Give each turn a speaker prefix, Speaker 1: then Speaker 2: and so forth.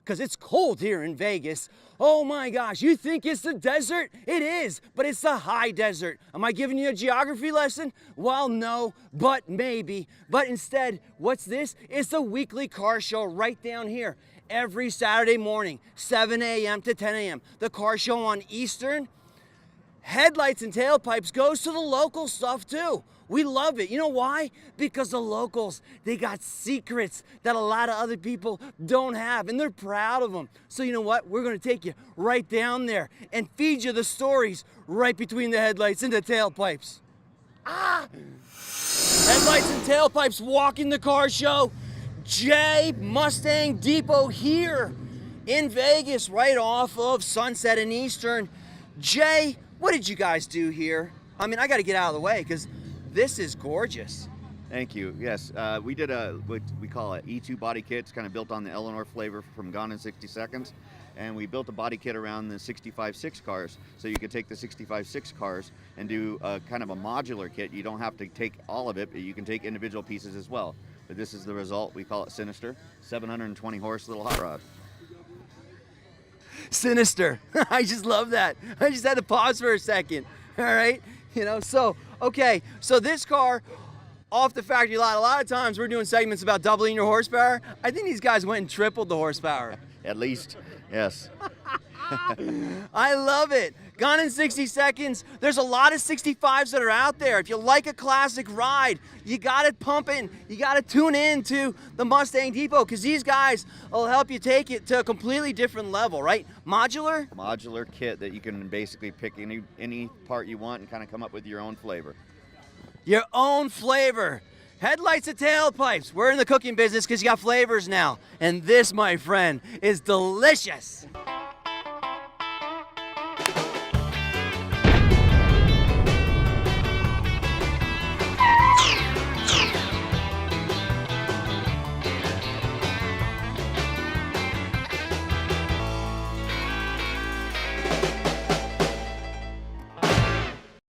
Speaker 1: because it's cold here in Vegas. Oh my gosh, you think it's the desert? It is, but it's the high desert. Am I giving you a geography lesson? Well, no, but maybe. But instead, what's this? It's a weekly car show right down here. Every Saturday morning, 7 a.m. to 10 a.m. The car show on Eastern. Headlights and tailpipes goes to the local stuff too. We love it. You know why? Because the locals, they got secrets that a lot of other people don't have, and they're proud of them. So you know what? We're going to take you right down there and feed you the stories right between the headlights and the tailpipes. Ah! Headlights and tailpipes walking the car show. J Mustang Depot here in Vegas, right off of Sunset and Eastern. Jay, what did you guys do here? I mean, I got to get out of the way because this is gorgeous.
Speaker 2: Thank you. Yes, we did what we call an E2 body kit. It's kind of built on the Eleanor flavor from Gone in 60 Seconds. And we built a body kit around the 65.6 cars. So you could take the 65.6 cars and do a kind of a modular kit. You don't have to take all of it, but you can take individual pieces as well. But this is the result. We call it Sinister. 720 horse little hot rod.
Speaker 1: Sinister. I just love that. I just had to pause for a second. All right. You know, so, okay. So this car off the factory lot, a lot of times we're doing segments about doubling your horsepower. I think these guys went and tripled the horsepower.
Speaker 2: At least, yes.
Speaker 1: I love it. Gone in 60 seconds. There's a lot of 65s that are out there. If you like a classic ride, you got it pumping. You got to tune in to the Mustang Depot because these guys will help you take it to a completely different level, right? Modular?
Speaker 2: Modular kit that you can basically pick any part you want and kind of come up with your own flavor.
Speaker 1: Your own flavor. Headlights and tailpipes. We're in the cooking business because you got flavors now. And this, my friend, is delicious.